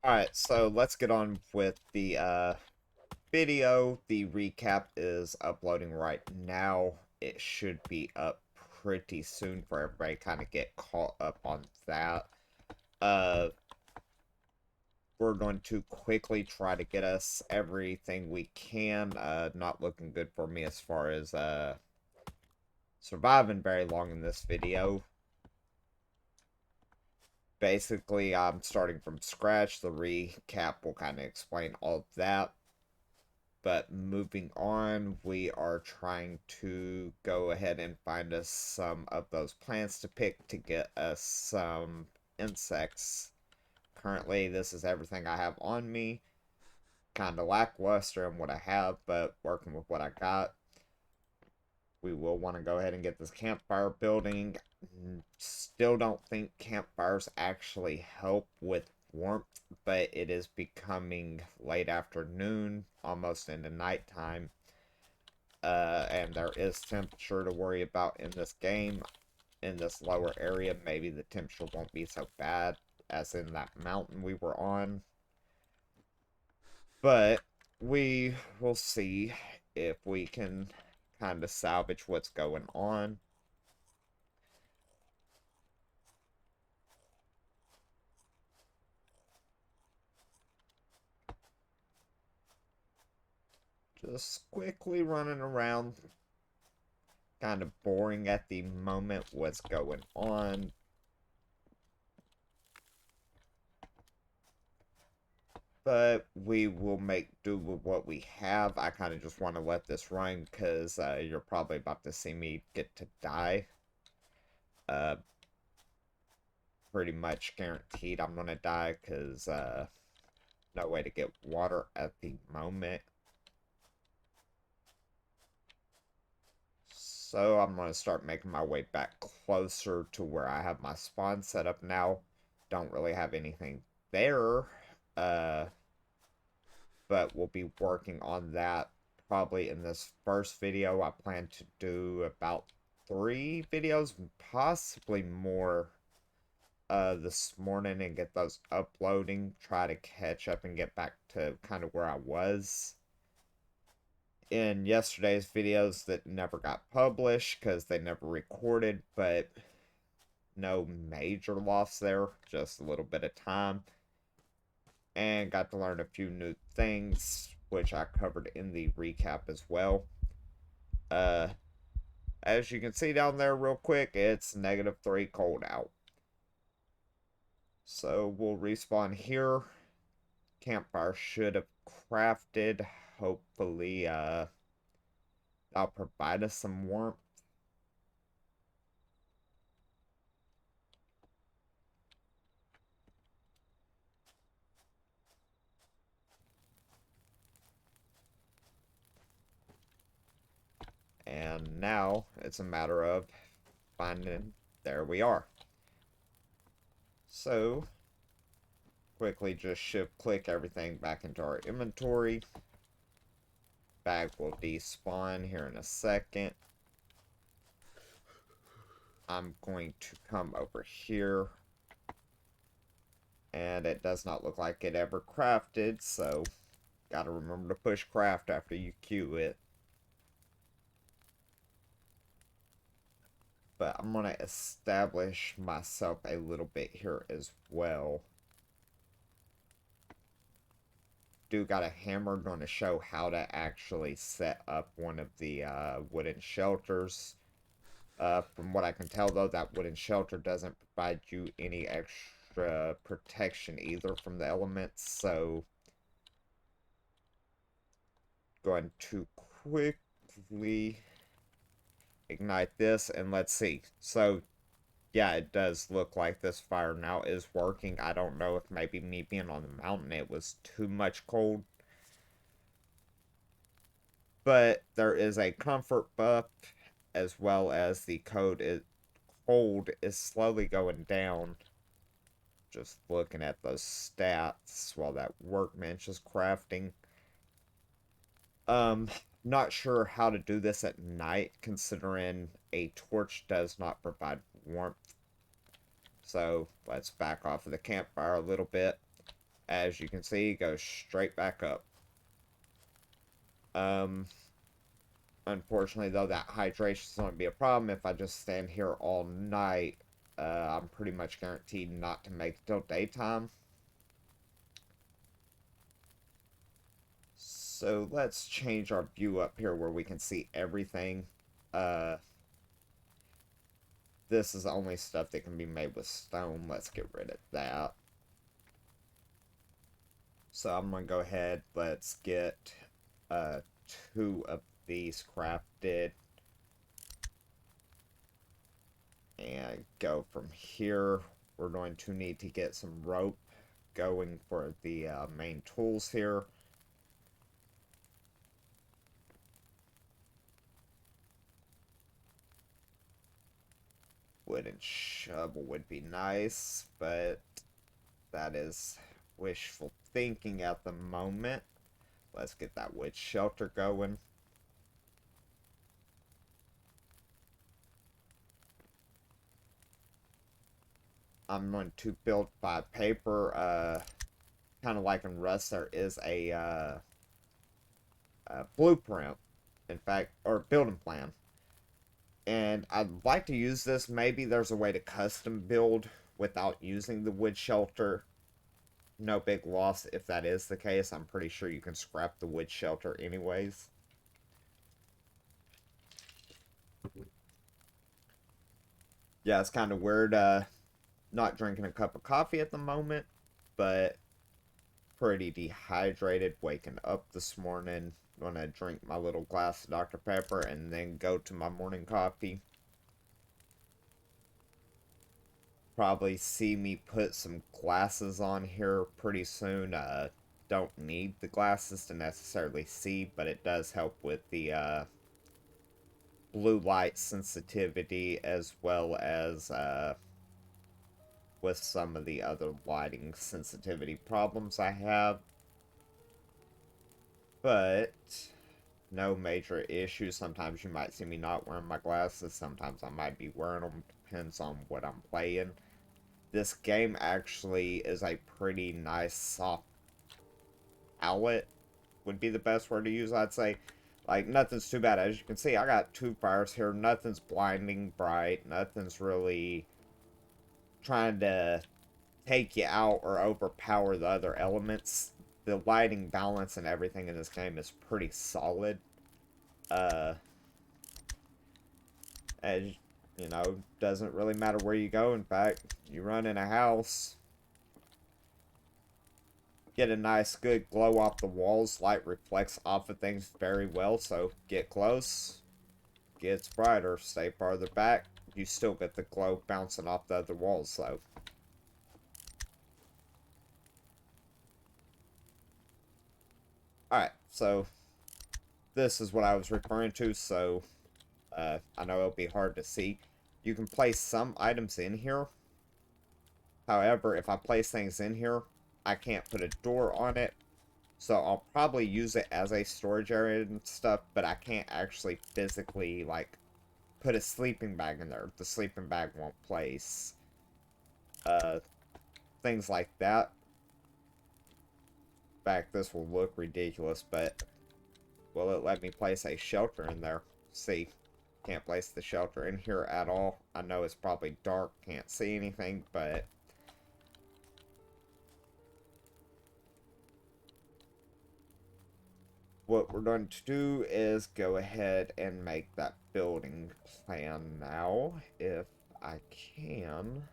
Alright, so let's get on with the video. The recap is uploading right now. It should be up pretty soon for everybody to kind of get caught up on that. Uh, we're going to quickly try to get us everything we can. Not looking good for me as far as surviving very long in this video. Basically, I'm starting from scratch. The recap will kind of explain all of that. But moving on, we are trying to go ahead and find us some of those plants to pick to get us some insects. Currently, this is everything I have on me. Kind of lackluster in what I have, but working with what I got. We will want to go ahead and get this campfire building. Still don't think campfires actually help with warmth, but it is becoming late afternoon, almost into nighttime. And there is temperature to worry about in this game. In this lower area, maybe the temperature won't be so bad as in that mountain we were on. But we will see if we can kind of salvage what's going on. Just quickly running around, kind of boring at the moment what's going on. But we will make do with what we have. I kind of just want to let this run because you're probably about to see me get to die. Uh, Pretty much guaranteed I'm gonna die because no way to get water at the moment. So I'm gonna start making my way back closer to where I have my spawn set up now. Don't really have anything there. Uh, but we'll be working on that probably in this first video. I plan to do about 3 videos, possibly more, this morning and get those uploading. Try to catch up and get back to kind of where I was in yesterday's videos that never got published because they never recorded, but no major loss there, just a little bit of time. And got to learn a few new things, which I covered in the recap as well. Uh, as you can see down there real quick, it's -3 cold out. So we'll respawn here. Campfire should have crafted. Hopefully, that'll provide us some warmth. And now it's a matter of finding. There we are. So quickly just shift click everything back into our inventory. Bag will despawn here in a second. I'm going to come over here. And it does not look like it ever crafted, so gotta remember to push craft after you queue it. But I'm gonna establish myself a little bit here as well. Do got a hammer, going to show how to actually set up one of the wooden shelters. From what I can tell though, that wooden shelter doesn't provide you any extra protection either from the elements, so going to quickly ignite this and let's see. So yeah, it does look like this fire now is working. I don't know if maybe me being on the mountain it was too much cold. But there is a comfort buff as well as the cold is slowly going down. Just looking at those stats while that workbench is crafting. Not sure how to do this at night considering a torch does not provide warmth. So let's back off of the campfire a little bit. As you can see, it goes straight back up. Um, Unfortunately, though, that hydration is going to be a problem. If I just stand here all night, I'm pretty much guaranteed not to make it till daytime. So let's change our view up here where we can see everything. Uh, this is only stuff that can be made with stone. Let's get rid of that. So I'm going to go ahead. Let's get uh, 2 of these crafted. And go from here. We're going to need to get some rope going for the main tools here. Wooden shovel would be nice, but that is wishful thinking at the moment. Let's get that wood shelter going. I'm going to build by paper. Kind of like in Rust, there is a blueprint, in fact, or building plan. And I'd like to use this. Maybe there's a way to custom build without using the wood shelter. No big loss if that is the case. I'm pretty sure you can scrap the wood shelter anyways. Yeah, it's kind of weird not drinking a cup of coffee at the moment, but pretty dehydrated waking up this morning. Gonna drink my little glass of Dr. Pepper and then go to my morning coffee. Probably see me put some glasses on here pretty soon. Don't need the glasses to necessarily see, but it does help with the blue light sensitivity as well as with some of the other lighting sensitivity problems I have. But no major issues. Sometimes you might see me not wearing my glasses. Sometimes I might be wearing them. Depends on what I'm playing. This game actually is a pretty nice soft palette. Would be the best word to use, I'd say. Like, nothing's too bad. As you can see, I got 2 fires here. Nothing's blinding bright. Nothing's really trying to take you out or overpower the other elements. The lighting balance and everything in this game is pretty solid. Uh, as you know, doesn't really matter where you go. In fact, you run in a house, get a nice good glow off the walls. Light reflects off of things very well, so get close, gets brighter. Stay farther back, you still get the glow bouncing off the other walls, so. Alright, so this is what I was referring to, so I know it'll be hard to see. You can place some items in here. However, if I place things in here, I can't put a door on it. So I'll probably use it as a storage area and stuff, but I can't actually physically, like, put a sleeping bag in there. The sleeping bag won't place. Things like that. In fact, this will look ridiculous, but will it let me place a shelter in there? See, can't place the shelter in here at all. I know it's probably dark, can't see anything, but what we're going to do is go ahead and make that building plan now, if I can.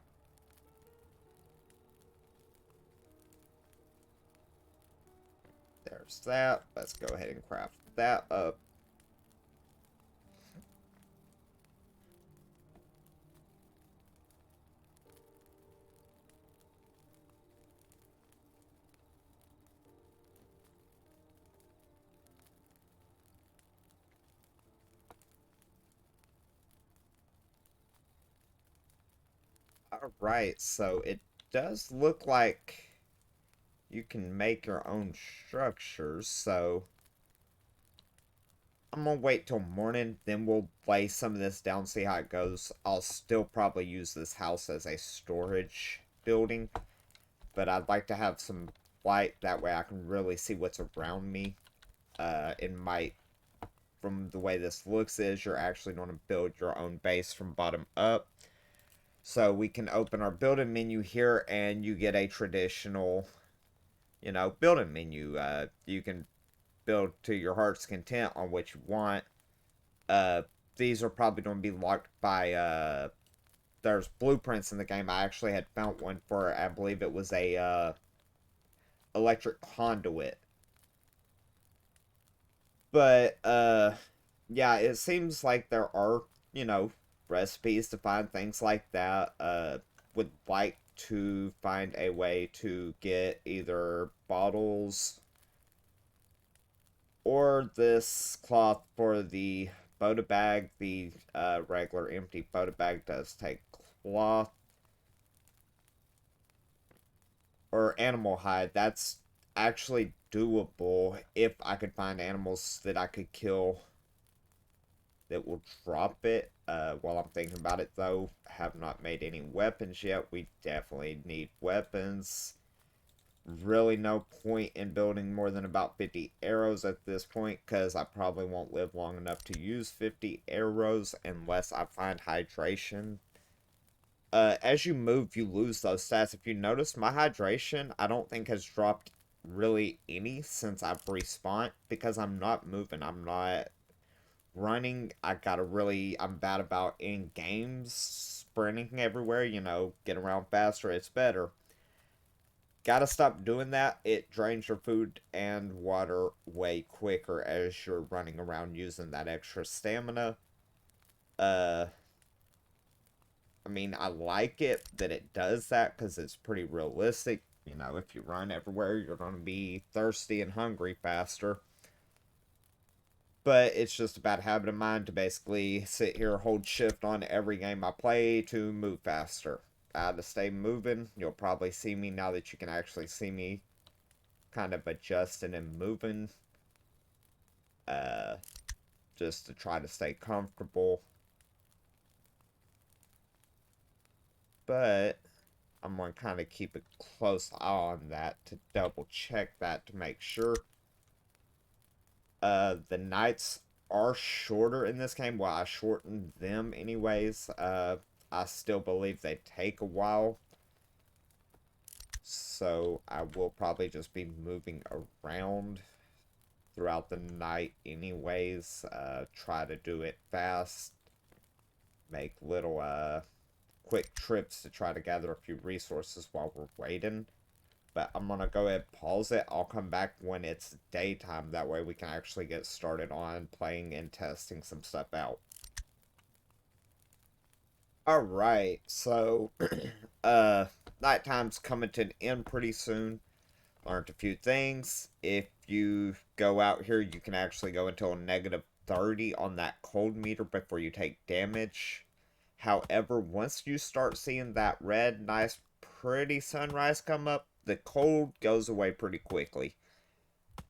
There's that. Let's go ahead and craft that up. Alright, so it does look like you can make your own structures, so I'm gonna wait till morning, then we'll lay some of this down, see how it goes. I'll still probably use this house as a storage building, but I'd like to have some light. That way I can really see what's around me. It might, from the way this looks, is you're actually going to build your own base from bottom up. So we can open our building menu here and you get a traditional, building menu. You can build to your heart's content on what you want. Uh, these are probably going to be locked by, there's blueprints in the game. I actually had found one for, I believe it was a, electric conduit. But, yeah, it seems like there are, recipes to find things like that. Would like to find a way to get either bottles or this cloth for the Boda bag. The regular empty Boda bag does take cloth or animal hide. That's actually doable if I could find animals that I could kill that will drop it. While I'm thinking about it, though, have not made any weapons yet. We definitely need weapons. Really no point in building more than about 50 arrows at this point, because I probably won't live long enough to use 50 arrows unless I find hydration. As you move, you lose those stats. If you notice, my hydration, I don't think has dropped really any since I've respawned, because I'm not moving. I'm not running. I'm bad about in games, sprinting everywhere, get around faster, it's better. Gotta stop doing that. It drains your food and water way quicker as you're running around using that extra stamina. Uh, I mean, I like it that it does that because it's pretty realistic. If you run everywhere, you're going to be thirsty and hungry faster. But it's just a bad habit of mine to basically sit here, hold shift on every game I play to move faster. I had to stay moving. You'll probably see me now that you can actually see me kind of adjusting and moving. Uh, just to try to stay comfortable. But I'm going to kind of keep a close eye on that to double check that to make sure. The nights are shorter in this game. Well, I shortened them anyways. I still believe they take a while. So I will probably just be moving around throughout the night anyways. Try to do it fast. Make little quick trips to try to gather a few resources while we're waiting. But I'm going to go ahead and pause it. I'll come back when it's daytime. That way we can actually get started on playing and testing some stuff out. Alright, so nighttime's coming to an end pretty soon. Learned a few things. If you go out here, you can actually go until -30 on that cold meter before you take damage. However, once you start seeing that red, nice, pretty sunrise come up, the cold goes away pretty quickly.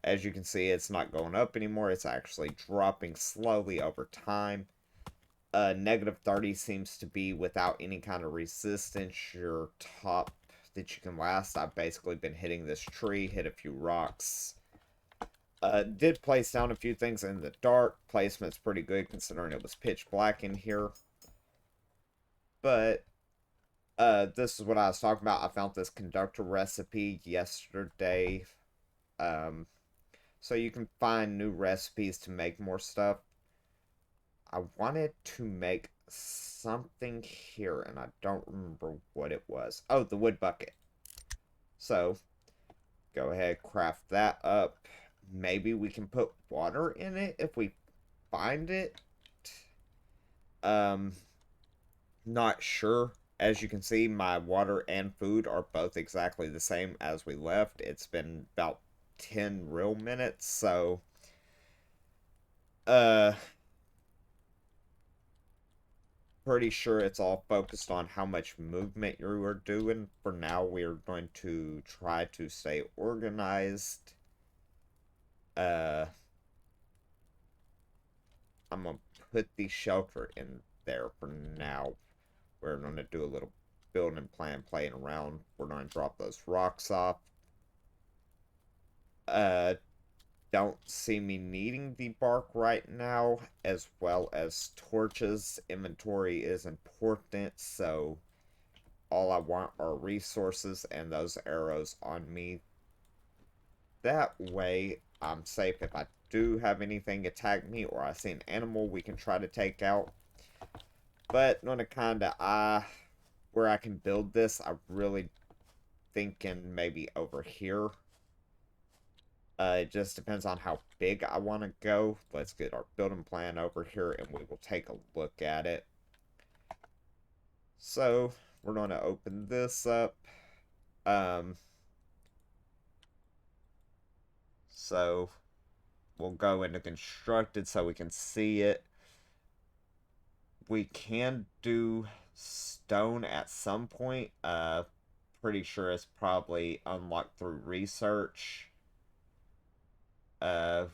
As you can see, it's not going up anymore. It's actually dropping slowly over time. -30 seems to be without any kind of resistance. Your top that you can last. I've basically been hitting this tree, hit a few rocks. Did place down a few things in the dark. Placement's pretty good considering it was pitch black in here. But this is what I was talking about. I found this conductor recipe yesterday. So you can find new recipes to make more stuff. I wanted to make something here, and I don't remember what it was. Oh, the wood bucket. So, go ahead, craft that up. Maybe we can put water in it if we find it. Um, Not sure. As you can see, my water and food are both exactly the same as we left. It's been about 10 real minutes, so uh pretty sure it's all focused on how much movement you are doing. For now, we are going to try to stay organized. Uh I'm gonna put the shelter in there for now. We're gonna do a little building plan, playing around. We're gonna drop those rocks off. Uh, don't see me needing the bark right now, as well as torches. Inventory is important, so all I want are resources and those arrows on me. That way, I'm safe if I do have anything attack me or I see an animal we can try to take out. But on a kinda where I can build this, I really thinking maybe over here. It just depends on how big I want to go. Let's get our building plan over here and we will take a look at it. So, we're going to open this up. Um, so, we'll go into constructed so we can see it. We can do stone at some point. Pretty sure it's probably unlocked through research. Uh,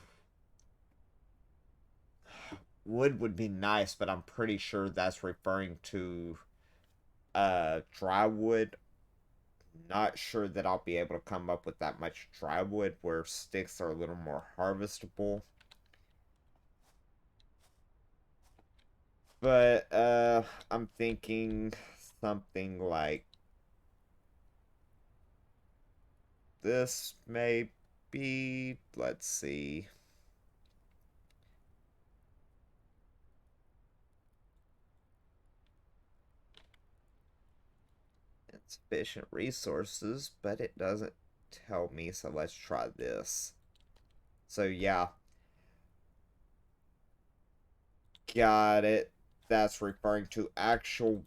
wood would be nice, but I'm pretty sure that's referring to dry wood. Not sure that I'll be able to come up with that much dry wood where sticks are a little more harvestable. But I'm thinking something like this maybe. Let's see. Insufficient resources, but it doesn't tell me, so let's try this. So yeah, got it. That's referring to actual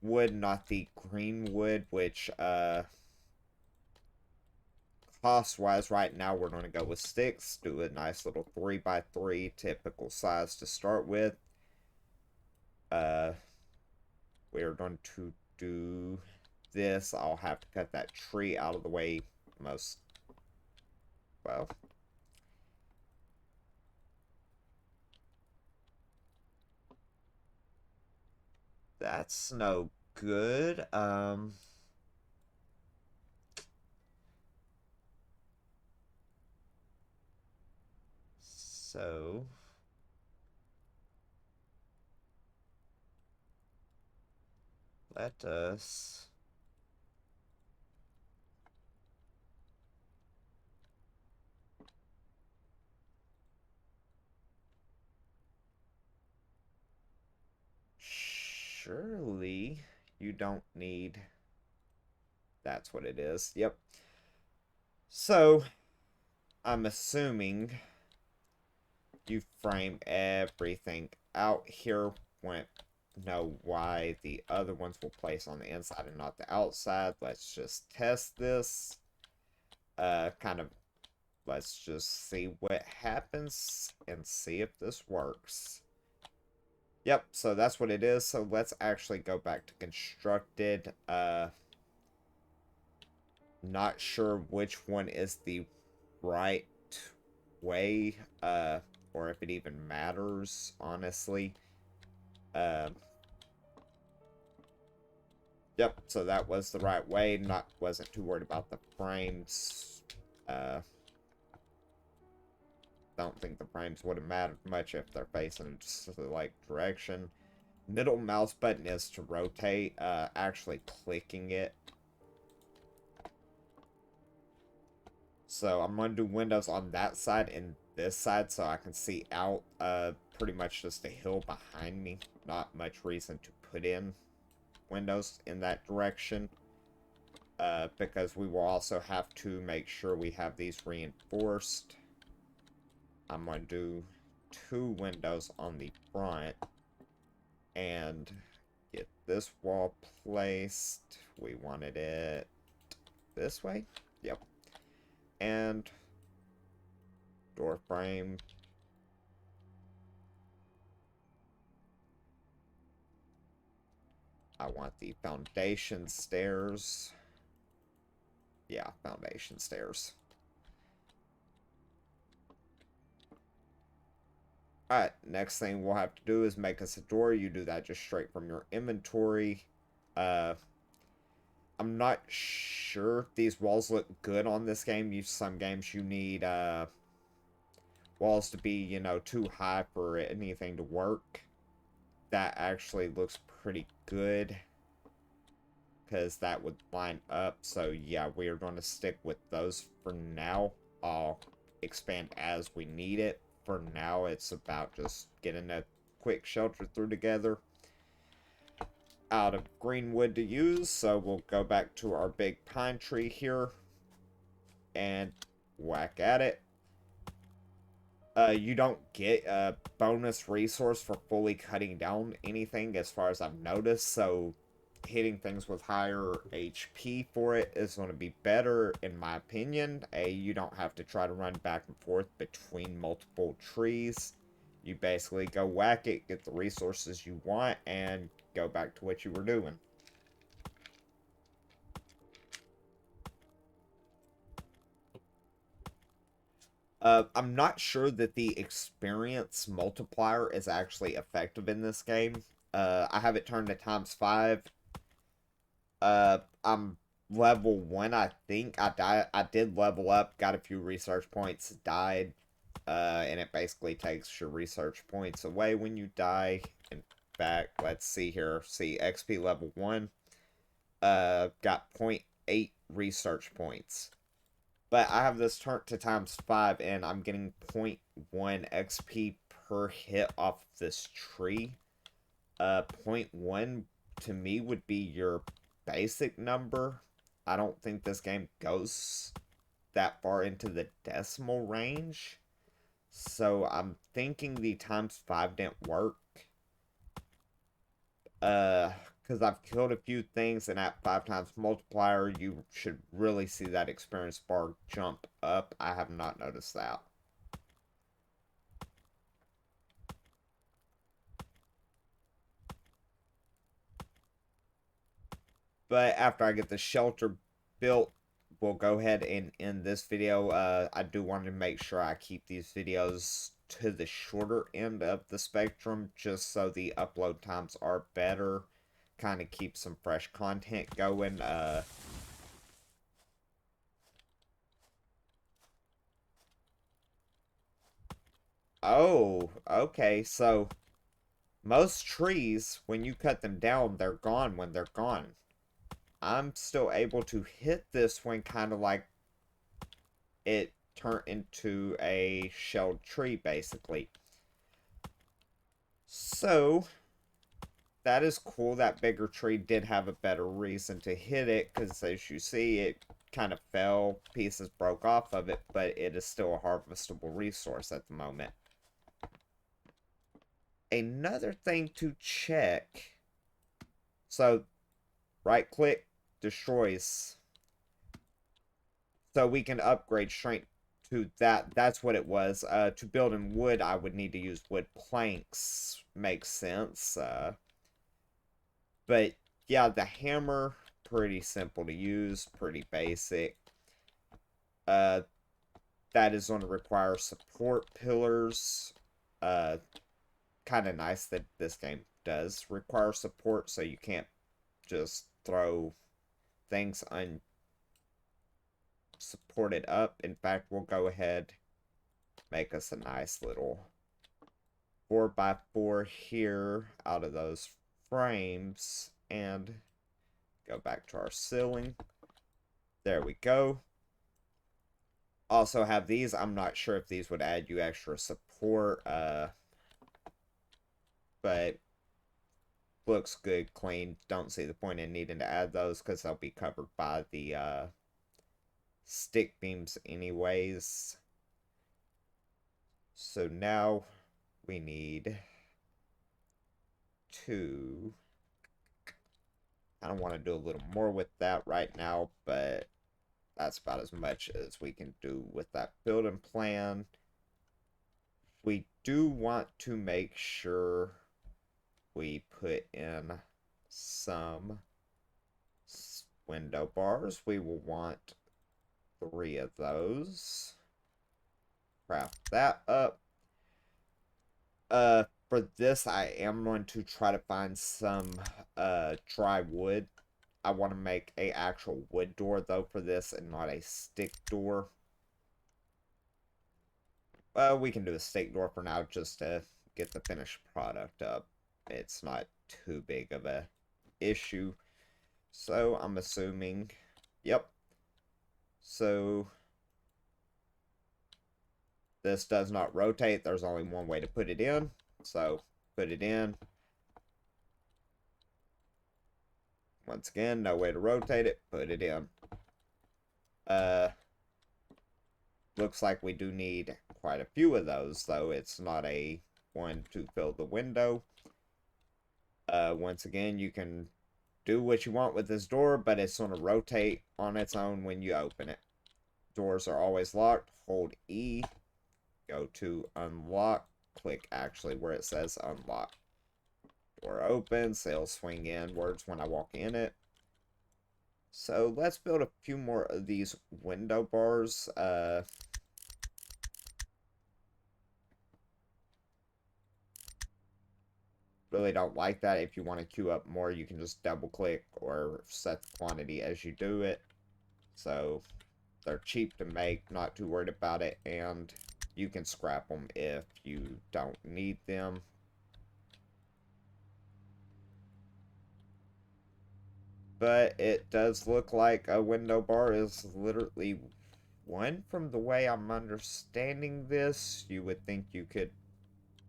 wood, not the green wood, which cost wise right now we're going to go with sticks. Do a nice little 3x3 typical size to start with. Uh we're going to do this. I'll have to cut that tree out of the way most well. That's no good. So let us surely you don't need, that's what it is. Yep. So I'm assuming you frame everything out here. Won't know why the other ones will place on the inside and not the outside. Let's just test this. Kind of, let's just see what happens and see if this works. Yep, so that's what it is. So let's actually go back to constructed. Not sure which one is the right way, or if it even matters, honestly. Uh, yep, so that was the right way. Wasn't too worried about the frames. Don't think the frames would have mattered much if they're facing just the like direction. Middle mouse button is to rotate. Actually clicking it. So I'm going to do windows on that side and this side so I can see out pretty much just a hill behind me. Not much reason to put in windows in that direction. Because we will also have to make sure we have these reinforced. I'm going to do 2 windows on the front and get this wall placed. We wanted it this way. Yep. And door frame. I want the foundation stairs. Yeah, foundation stairs. Alright, next thing we'll have to do is make us a door. You do that just straight from your inventory. Uh, I'm not sure these walls look good on this game. Some games you need walls to be, too high for anything to work. That actually looks pretty good because that would line up. So yeah, we are going to stick with those for now. I'll expand as we need it. For now, it's about just getting a quick shelter through together out of green wood to use. So we'll go back to our big pine tree here and whack at it. You don't get a bonus resource for fully cutting down anything as far as I've noticed, so hitting things with higher HP for it is going to be better in my opinion. You don't have to try to run back and forth between multiple trees. You basically go whack it, get the resources you want, and go back to what you were doing. I'm not sure that the experience multiplier is actually effective in this game. I have it turned to times 5. I'm level 1, I think. I did level up, got a few research points, died, and it basically takes your research points away when you die. In fact, let's see here. See, XP level 1, got .8 research points. But I have this turned to times 5, and I'm getting .1 XP per hit off this tree. .1 to me would be your basic number. I don't think this game goes that far into the decimal range. So I'm thinking the times 5 didn't work. Because I've killed a few things, and at 5 times multiplier, you should really see that experience bar jump up. I have not noticed that. But after I get the shelter built, we'll go ahead and end this video. I do want to make sure I keep these videos to the shorter end of the spectrum, just so the upload times are better. Kind of keep some fresh content going. Oh, okay. So most trees, when you cut them down, they're gone when they're gone. I'm still able to hit this one kind of like it turned into a shelled tree, basically. So, that is cool. That bigger tree did have a better reason to hit it, because as you see, it kind of fell, pieces broke off of it, but it is still a harvestable resource at the moment. Another thing to check, so right click destroys, so we can upgrade strength to that. That's what it was. To build in wood, I would need to use wood planks. Makes sense. But yeah, the hammer, pretty simple to use, pretty basic. Uh, that is going to require support pillars. Uh, kind of nice that this game does require support, so you can't just throw things unsupported up. In fact, we'll go ahead, make us a nice little 4x4 here out of those frames, and go back to our ceiling. There we go. Also have these. I'm not sure if these would add you extra support, but looks good, clean. Don't see the point in needing to add those because they'll be covered by the stick beams anyways. So now we need to... I don't want to do a little more with that right now, but that's about as much as we can do with that building plan. We do want to make sure we put in some window bars. We will want 3 of those. Craft that up. For this, I am going to try to find some dry wood I want to make a actual wood door though for this and not a stick door. Well, we can do a stick door for now just to get the finished product up. It's not too big of a issue. So I'm assuming, yep. So this does not rotate. There's only one way to put it in. So put it in. Once again, no way to rotate it. Put it in. Looks like we do need quite a few of those, though. It's not a one to fill the window. Once again, you can do what you want with this door, but it's going to rotate on its own when you open it. Doors are always locked. Hold E. Go to unlock. Click actually where it says unlock. Door opens. It'll swing inwards when I walk in it. So let's build a few more of these window bars. Really don't like that. If you want to queue up more, you can just double click or set the quantity as you do it. So they're cheap to make, not too worried about it, and you can scrap them if you don't need them. But it does look like a window bar is literally one. From the way I'm understanding this, you would think you could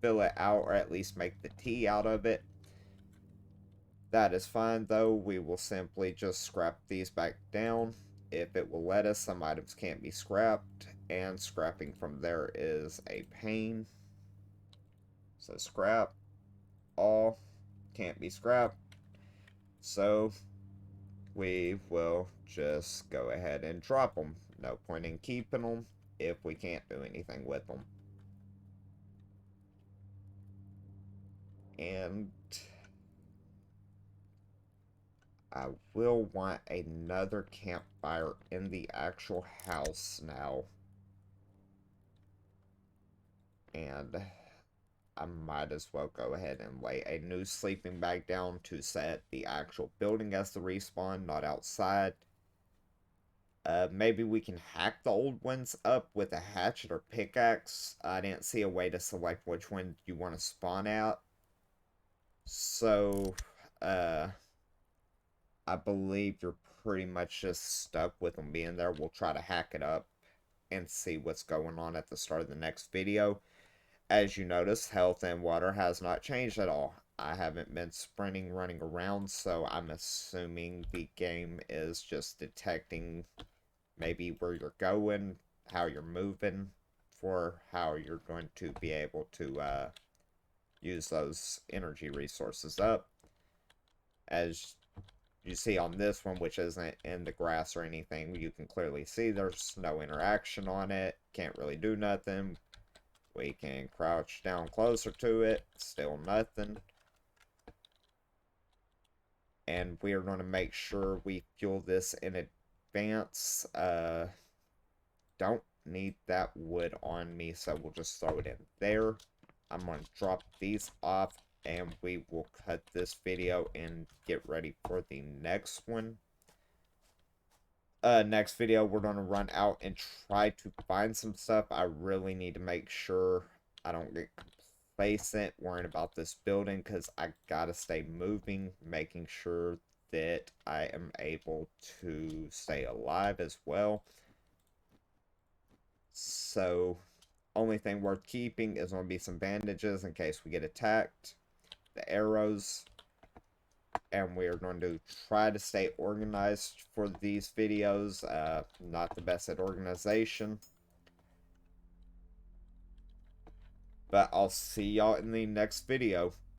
fill it out or at least make the T out of it. That is fine though. We will simply just scrap these back down. If it will let us, some items can't be scrapped, and scrapping from there is a pain. So scrap all, can't be scrapped. So we will just go ahead and drop them. No point in keeping them if we can't do anything with them. And I will want another campfire in the actual house now. And I might as well go ahead and lay a new sleeping bag down to set the actual building as the respawn, not outside. Maybe we can hack the old ones up with a hatchet or pickaxe. I didn't see a way to select which one you want to spawn at. So, I believe you're pretty much just stuck with them being there. We'll try to hack it up and see what's going on at the start of the next video. As you notice, health and water has not changed at all. I haven't been sprinting, running around, so I'm assuming the game is just detecting maybe where you're going, how you're moving, for how you're going to be able to use those energy resources up. As you see on this one, which isn't in the grass or anything, you can clearly see there's no interaction on it. Can't really do nothing. We can crouch down closer to it. Still nothing. And we are going to make sure we fuel this in advance. Don't need that wood on me, so we'll just throw it in there. I'm going to drop these off, and we will cut this video and get ready for the next one. Next video, we're going to run out and try to find some stuff. I really need to make sure I don't get complacent worrying about this building, because I gotta stay moving, making sure that I am able to stay alive as well. So, only thing worth keeping is going to be some bandages in case we get attacked, the arrows, and we are going to try to stay organized for these videos. Not the best at organization, but I'll see y'all in the next video.